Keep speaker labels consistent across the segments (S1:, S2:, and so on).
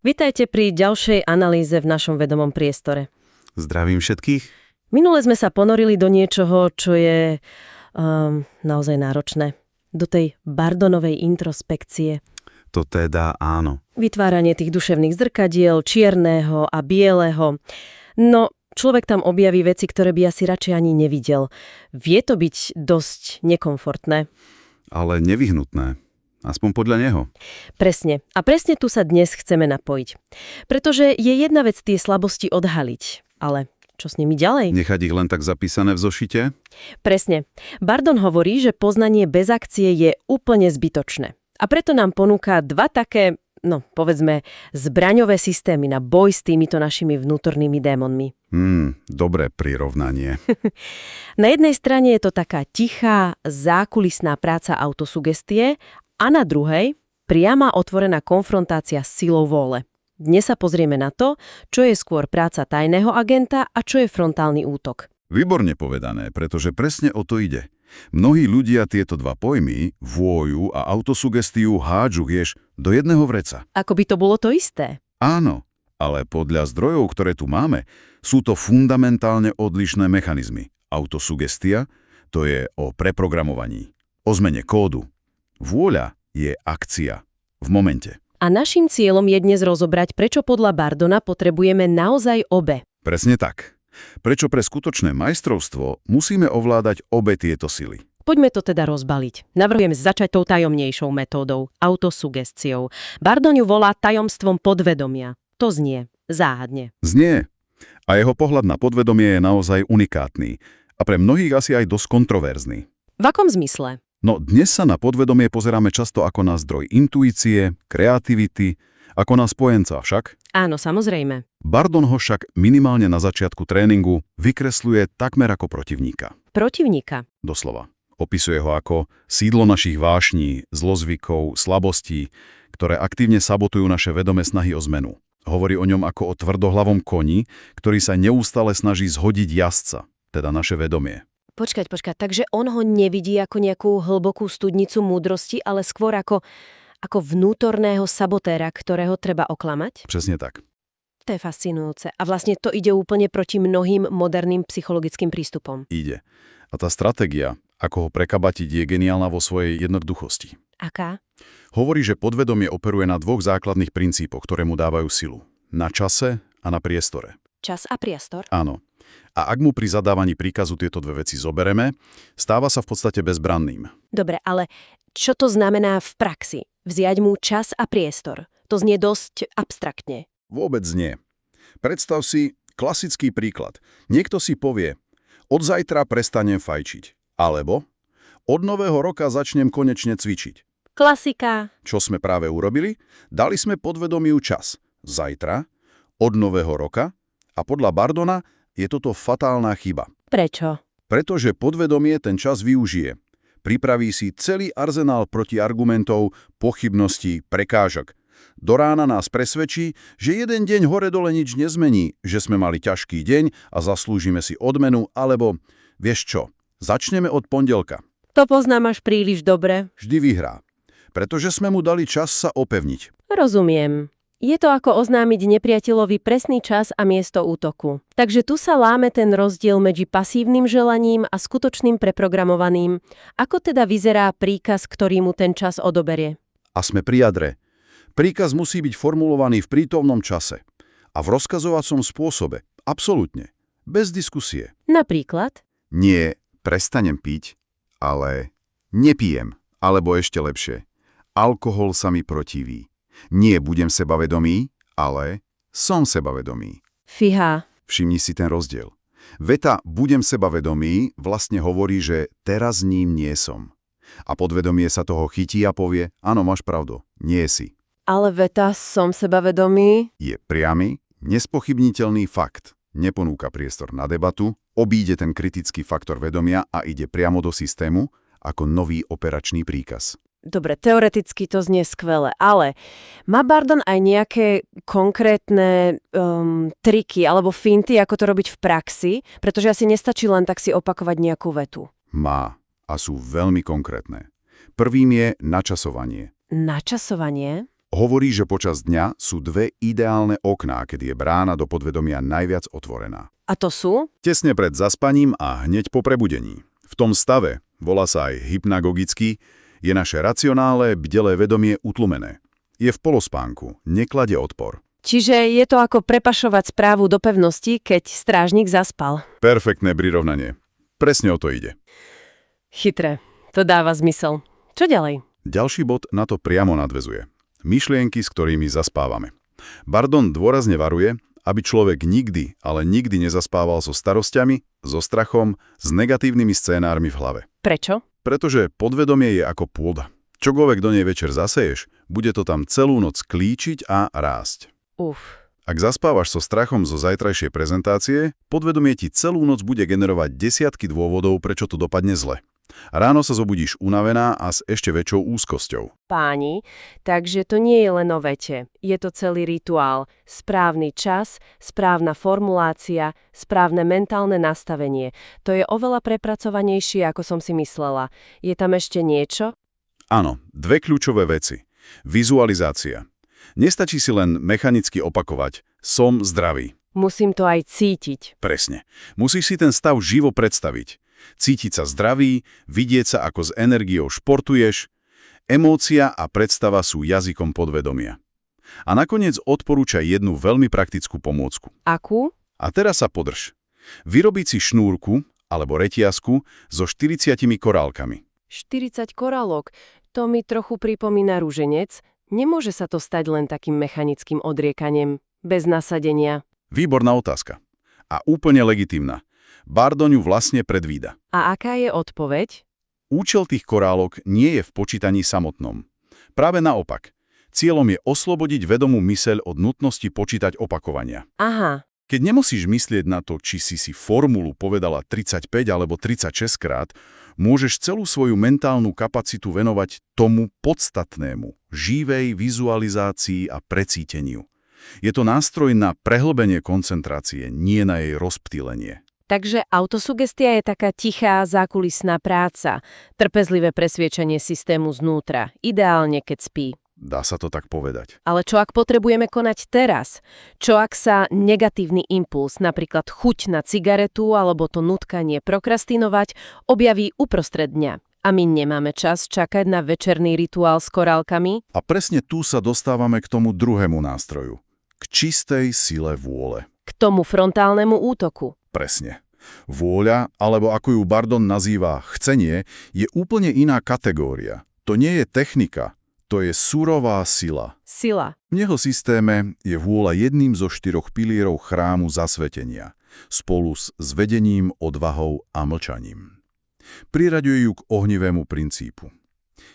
S1: Vitajte pri ďalšej analýze v našom vedomom priestore.
S2: Zdravím všetkých.
S1: Minule sme sa ponorili do niečoho, čo je naozaj náročné. Do tej Bardonovej introspekcie.
S2: To teda áno.
S1: Vytváranie tých duševných zrkadiel, čierneho a bieleho. No, človek tam objaví veci, ktoré by asi radšej ani nevidel. Vie to byť dosť nekomfortné.
S2: Ale nevyhnutné. Aspoň podľa neho.
S1: Presne. A presne tu sa dnes chceme napojiť. Pretože je jedna vec tie slabosti odhaliť. Ale čo s nimi ďalej?
S2: Nechať ich len tak zapísané v zošite?
S1: Presne. Bardon hovorí, že poznanie bez akcie je úplne zbytočné. A preto nám ponúka dva také, povedzme, zbraňové systémy na boj s týmito našimi vnútornými démonmi.
S2: Dobré prirovnanie.
S1: Na jednej strane je to taká tichá, zákulisná práca autosugestie a na druhej priama otvorená konfrontácia s silou vôle. Dnes sa pozrieme na to, čo je skôr práca tajného agenta a čo je frontálny útok.
S2: Výborne povedané, pretože presne o to ide. Mnohí ľudia tieto dva pojmy, vôju a autosugestiu, hádžu do jedného vreca.
S1: Ako by to bolo to isté?
S2: Áno, ale podľa zdrojov, ktoré tu máme, sú to fundamentálne odlišné mechanizmy. Autosugestia, to je o preprogramovaní, o zmene kódu. Vôľa je akcia v momente.
S1: A naším cieľom je dnes rozobrať, prečo podľa Bardona potrebujeme naozaj obe.
S2: Presne tak. Prečo pre skutočné majstrovstvo musíme ovládať obe tieto sily?
S1: Poďme to teda rozbaliť. Navrhujem začať tou tajomnejšou metódou, autosugestiou. Bardon ju volá tajomstvom podvedomia. To znie záhadne.
S2: Znie. A jeho pohľad na podvedomie je naozaj unikátny. A pre mnohých asi aj dosť kontroverzný.
S1: V akom zmysle?
S2: No dnes sa na podvedomie pozeráme často ako na zdroj intuície, kreativity, ako na spojenca však.
S1: Áno, samozrejme.
S2: Bardon ho však minimálne na začiatku tréningu vykresľuje takmer ako protivníka.
S1: Protivníka?
S2: Doslova. Opisuje ho ako sídlo našich vášní, zlozvykov, slabostí, ktoré aktívne sabotujú naše vedomé snahy o zmenu. Hovorí o ňom ako o tvrdohlavom koni, ktorý sa neustále snaží zhodiť jazdca, teda naše vedomie.
S1: Počkať, takže on ho nevidí ako nejakú hlbokú studnicu múdrosti, ale skôr ako vnútorného sabotéra, ktorého treba oklamať?
S2: Presne tak.
S1: To je fascinujúce. A vlastne to ide úplne proti mnohým moderným psychologickým prístupom.
S2: Ide. A tá stratégia, ako ho prekabatiť, je geniálna vo svojej jednoduchosti.
S1: Aká?
S2: Hovorí, že podvedomie operuje na dvoch základných princípoch, ktoré mu dávajú silu. Na čase a na priestore.
S1: Čas a priestor?
S2: Áno. A ak mu pri zadávaní príkazu tieto dve veci zobereme, stáva sa v podstate bezbranným.
S1: Dobre, ale čo to znamená v praxi? Vziať mu čas a priestor. To znie dosť abstraktne.
S2: Vôbec nie. Predstav si klasický príklad. Niekto si povie, od zajtra prestanem fajčiť. Alebo od nového roka začnem konečne cvičiť.
S1: Klasika.
S2: Čo sme práve urobili? Dali sme podvedomiu čas. Zajtra, od nového roka a podľa Bardona je toto fatálna chyba.
S1: Prečo?
S2: Pretože podvedomie ten čas využije. Pripraví si celý arzenál protiargumentov, pochybností, prekážok. Do rána nás presvedčí, že jeden deň hore-dole nič nezmení, že sme mali ťažký deň a zaslúžime si odmenu, alebo vieš čo, začneme od pondelka.
S1: To poznám až príliš dobre.
S2: Vždy vyhrá. Pretože sme mu dali čas sa opevniť.
S1: Rozumiem. Je to ako oznámiť nepriateľovi presný čas a miesto útoku. Takže tu sa láme ten rozdiel medzi pasívnym želaním a skutočným preprogramovaným. Ako teda vyzerá príkaz, ktorý mu ten čas odoberie?
S2: A sme pri jadre. Príkaz musí byť formulovaný v prítomnom čase. A v rozkazovacom spôsobe. Absolútne. Bez diskusie.
S1: Napríklad?
S2: Nie prestanem piť, ale nepijem. Alebo ešte lepšie. Alkohol sa mi protiví. Nie budem sebavedomý, ale som sebavedomý.
S1: Fíha.
S2: Všimni si ten rozdiel. Veta budem sebavedomý vlastne hovorí, že teraz ním nie som. A podvedomie sa toho chytí a povie, áno, máš pravdu, nie si.
S1: Ale veta som sebavedomý
S2: Je priamy, nespochybniteľný fakt. Neponúka priestor na debatu, obíde ten kritický faktor vedomia a ide priamo do systému ako nový operačný príkaz.
S1: Dobre, teoreticky to znie skvele, ale má Bardon aj nejaké konkrétne triky alebo finty, ako to robiť v praxi? Pretože asi nestačí len tak si opakovať nejakú vetu.
S2: Má a sú veľmi konkrétne. Prvým je načasovanie.
S1: Načasovanie?
S2: Hovorí, že počas dňa sú dve ideálne okná, kedy je brána do podvedomia najviac otvorená.
S1: A to sú?
S2: Tesne pred zaspaním a hneď po prebudení. V tom stave, volá sa aj hypnagogický, je naše racionálne, bdelé vedomie utlumené. Je v polospánku, nekladie odpor.
S1: Čiže je to ako prepašovať správu do pevnosti, keď strážnik zaspal.
S2: Perfektné prirovnanie. Presne o to ide.
S1: Chytré. To dáva zmysel. Čo ďalej?
S2: Ďalší bod na to priamo nadväzuje. Myšlienky, s ktorými zaspávame. Bardon dôrazne varuje, aby človek nikdy, ale nikdy nezaspával so starosťami, so strachom, s negatívnymi scénármi v hlave.
S1: Prečo?
S2: Pretože podvedomie je ako pôda. Čokoľvek do nej večer zaseješ, bude to tam celú noc klíčiť a rásť. Ak zaspávaš so strachom zo zajtrajšej prezentácie, podvedomie ti celú noc bude generovať desiatky dôvodov, prečo to dopadne zle. Ráno sa zobudíš unavená a s ešte väčšou úzkosťou.
S1: Páni, takže to nie je len o vete. Je to celý rituál. Správny čas, správna formulácia, správne mentálne nastavenie. To je oveľa prepracovanejšie, ako som si myslela. Je tam ešte niečo?
S2: Áno, dve kľúčové veci. Vizualizácia. Nestačí si len mechanicky opakovať som zdravý.
S1: Musím to aj cítiť.
S2: Presne. Musíš si ten stav živo predstaviť. Cítiť sa zdravý, vidieť sa, ako s energiou športuješ. Emócia a predstava sú jazykom podvedomia. A nakoniec odporúča jednu veľmi praktickú pomôcku.
S1: Akú?
S2: A teraz sa podrž. Vyrobiť si šnúrku alebo reťazku so 40 korálkami.
S1: 40 korálok. To mi trochu pripomína ruženec. Nemôže sa to stať len takým mechanickým odriekaním, bez nasadenia.
S2: Výborná otázka. A úplne legitímna. Bardon ju vlastne predvída.
S1: A aká je odpoveď?
S2: Účel tých korálok nie je v počítaní samotnom. Práve naopak. Cieľom je oslobodiť vedomú myseľ od nutnosti počítať opakovania.
S1: Aha.
S2: Keď nemusíš myslieť na to, či si formulu povedala 35 alebo 36 krát, môžeš celú svoju mentálnu kapacitu venovať tomu podstatnému, živej vizualizácii a precíteniu. Je to nástroj na prehlbenie koncentrácie, nie na jej rozptýlenie.
S1: Takže autosugestia je taká tichá, zákulisná práca, trpezlivé presviečanie systému znútra, ideálne keď spí.
S2: Dá sa to tak povedať.
S1: Ale čo ak potrebujeme konať teraz? Čo ak sa negatívny impuls, napríklad chuť na cigaretu alebo to nutkanie prokrastinovať, objaví uprostred dňa? A my nemáme čas čakať na večerný rituál s korálkami?
S2: A presne tu sa dostávame k tomu druhému nástroju. K čistej sile vôle.
S1: K tomu frontálnemu útoku.
S2: Presne. Vôľa, alebo ako ju Bardon nazýva chcenie, je úplne iná kategória. To nie je technika, to je surová sila.
S1: Sila.
S2: V jeho systéme je vôľa jedným zo 4 pilierov chrámu zasvetenia, spolu s vedením, odvahou a mlčaním. Priraďuje ju k ohnivému princípu.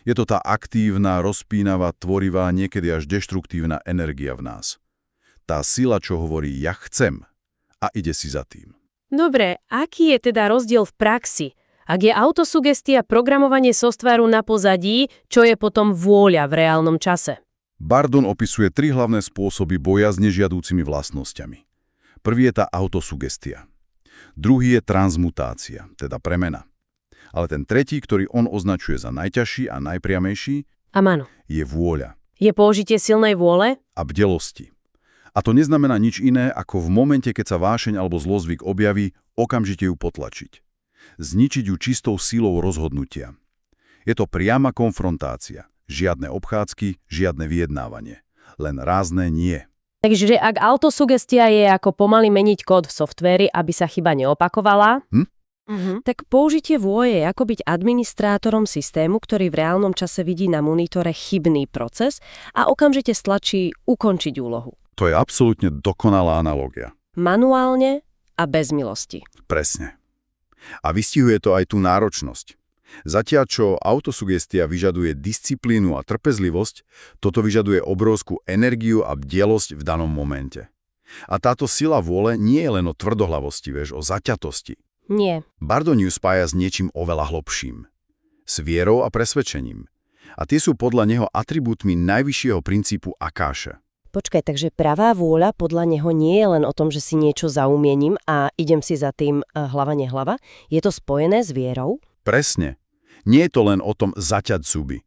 S2: Je to tá aktívna, rozpínavá, tvorivá, niekedy až deštruktívna energia v nás. Tá sila, čo hovorí ja chcem a ide si za tým.
S1: Dobre, aký je teda rozdiel v praxi? Ak je autosugestia programovanie softvéru na pozadí, čo je potom vôľa v reálnom čase?
S2: Bardon opisuje 3 hlavné spôsoby boja s nežiadúcimi vlastnosťami. Prvý je tá autosugestia. Druhý je transmutácia, teda premena. Ale ten tretí, ktorý on označuje za najťažší a najpriamejší, je vôľa.
S1: Je použitie silnej vôle?
S2: A bdelosti. A to neznamená nič iné, ako v momente, keď sa vášeň alebo zlozvyk objaví, okamžite ju potlačiť. Zničiť ju čistou silou rozhodnutia. Je to priama konfrontácia. Žiadne obchádzky, žiadne vyjednávanie. Len rázne nie.
S1: Takže ak autosugestia je ako pomaly meniť kód v softvéri, aby sa chyba neopakovala, tak použitie vôle je ako byť administrátorom systému, ktorý v reálnom čase vidí na monitore chybný proces a okamžite stlačí ukončiť úlohu.
S2: To je absolútne dokonalá analogia.
S1: Manuálne a bez milosti.
S2: Presne. A vystihuje to aj tú náročnosť. Zatiaľ, čo autosugestia vyžaduje disciplínu a trpezlivosť, toto vyžaduje obrovskú energiu a bdelosť v danom momente. A táto sila vôle nie je len o tvrdohlavosti, o zaťatosti.
S1: Nie.
S2: Bardon ju spája s niečím oveľa hlbším. S vierou a presvedčením. A tie sú podľa neho atribútmi najvyššieho princípu akáše.
S1: Počkaj, takže pravá vôľa podľa neho nie je len o tom, že si niečo zaumiením a idem si za tým hlava nehlava. Je to spojené s vierou?
S2: Presne. Nie je to len o tom zaťať zuby.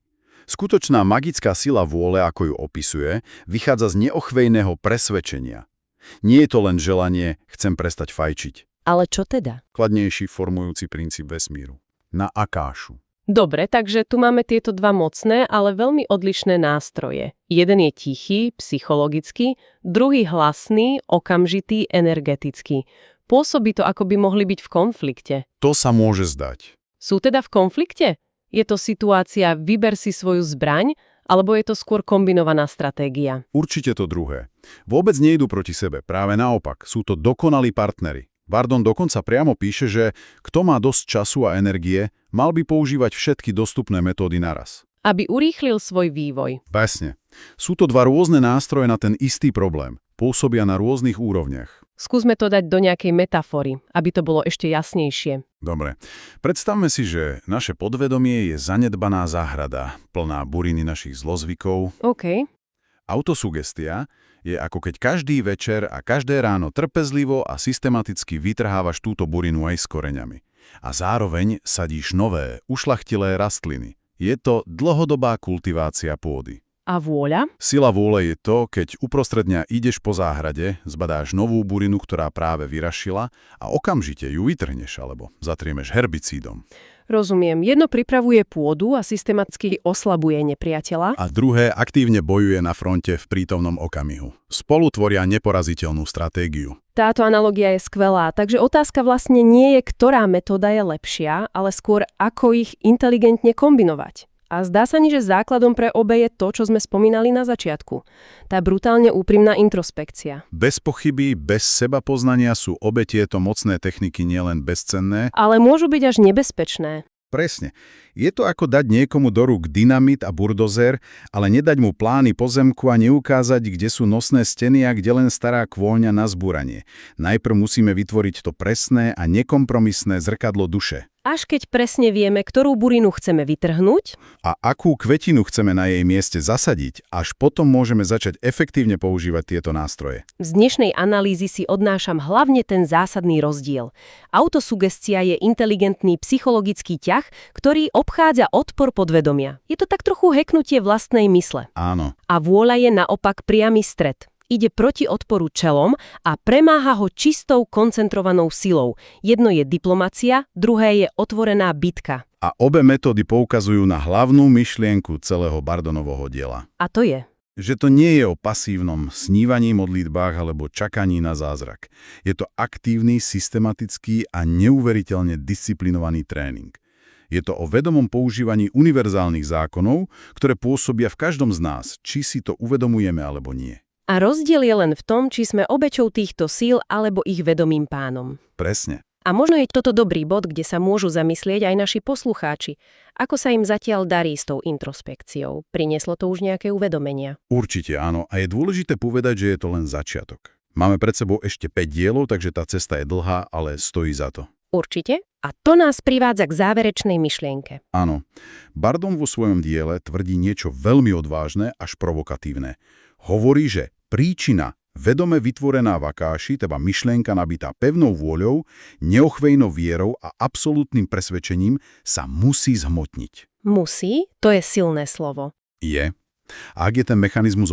S2: Skutočná magická sila vôle, ako ju opisuje, vychádza z neochvejného presvedčenia. Nie je to len želanie, chcem prestať fajčiť.
S1: Ale čo teda?
S2: Kladnejší formujúci princíp vesmíru. Na akášu.
S1: Dobre, takže tu máme tieto dva mocné, ale veľmi odlišné nástroje. Jeden je tichý, psychologický, druhý hlasný, okamžitý, energetický. Pôsobí to, ako by mohli byť v konflikte.
S2: To sa môže zdať.
S1: Sú teda v konflikte? Je to situácia vyber si svoju zbraň, alebo je to skôr kombinovaná stratégia?
S2: Určite to druhé. Vôbec nejdu proti sebe, práve naopak. Sú to dokonalí partneri. Bardon dokonca priamo píše, že kto má dosť času a energie, mal by používať všetky dostupné metódy naraz.
S1: Aby urýchlil svoj vývoj.
S2: Presne. Sú to dva rôzne nástroje na ten istý problém. Pôsobia na rôznych úrovniach.
S1: Skúsme to dať do nejakej metafory, aby to bolo ešte jasnejšie.
S2: Dobre. Predstavme si, že naše podvedomie je zanedbaná záhrada, plná buriny našich zlozvykov.
S1: OK.
S2: Autosugestia je ako keď každý večer a každé ráno trpezlivo a systematicky vytrhávaš túto burinu aj s koreňami. A zároveň sadíš nové, ušľachtilé rastliny. Je to dlhodobá kultivácia pôdy.
S1: A vôľa?
S2: Sila vôle je to, keď uprostred dňa ideš po záhrade, zbadáš novú burinu, ktorá práve vyrašila a okamžite ju vytrhneš alebo zatriemeš herbicídom.
S1: Rozumiem. Jedno pripravuje pôdu a systematicky oslabuje nepriateľa.
S2: A druhé aktívne bojuje na fronte v prítomnom okamihu. Spolu tvoria neporaziteľnú stratégiu.
S1: Táto analogia je skvelá, takže otázka vlastne nie je, ktorá metóda je lepšia, ale skôr ako ich inteligentne kombinovať. A zdá sa mi, že základom pre obe je to, čo sme spomínali na začiatku. Tá brutálne úprimná introspekcia.
S2: Bez pochyby, bez sebapoznania sú obe tieto mocné techniky nielen bezcenné,
S1: Ale môžu byť až nebezpečné.
S2: presne. Je to ako dať niekomu do rúk dynamit a burdozer, ale nedať mu plány pozemku a neukázať, kde sú nosné steny a kde len stará kôľňa na zbúranie. Najprv musíme vytvoriť to presné a nekompromisné zrkadlo duše.
S1: Až keď presne vieme, ktorú burinu chceme vytrhnúť,
S2: A akú kvetinu chceme na jej mieste zasadiť, až potom môžeme začať efektívne používať tieto nástroje.
S1: z dnešnej analýzy si odnášam hlavne ten zásadný rozdiel. Autosugestia je inteligentný psychologický ťah, ktorý obchádza odpor podvedomia. Je to tak trochu hacknutie vlastnej mysle.
S2: Áno.
S1: A vôľa je naopak priamy stret. Ide proti odporu čelom a premáha ho čistou koncentrovanou silou. Jedno je diplomacia, druhé je otvorená bitka.
S2: A obe metódy poukazujú na hlavnú myšlienku celého Bardonovho diela.
S1: A to je.
S2: Že to nie je o pasívnom snívaní, modlitbách alebo čakaní na zázrak. Je to aktívny, systematický a neuveriteľne disciplinovaný tréning. Je to o vedomom používaní univerzálnych zákonov, ktoré pôsobia v každom z nás, či si to uvedomujeme alebo nie.
S1: A rozdiel je len v tom, či sme obeťou týchto síl alebo ich vedomým pánom.
S2: Presne.
S1: A možno je toto dobrý bod, kde sa môžu zamyslieť aj naši poslucháči. Ako sa im zatiaľ darí s tou introspekciou? Prinieslo to už nejaké uvedomenia?
S2: Určite áno. A je dôležité povedať, že je to len začiatok. Máme pred sebou ešte 5 dielov, takže tá cesta je dlhá, ale stojí za to.
S1: Určite. A to nás privádza k záverečnej myšlienke.
S2: Áno. Bardon vo svojom diele tvrdí niečo veľmi odvážne až provokatívne. Hovorí, že príčina vedome vytvorená v akáši, teda myšlienka nabitá pevnou vôľou, neochvejnou vierou a absolútnym presvedčením, sa musí zhmotniť.
S1: Musí? To je silné slovo.
S2: Je. A ak je ten mechanizmus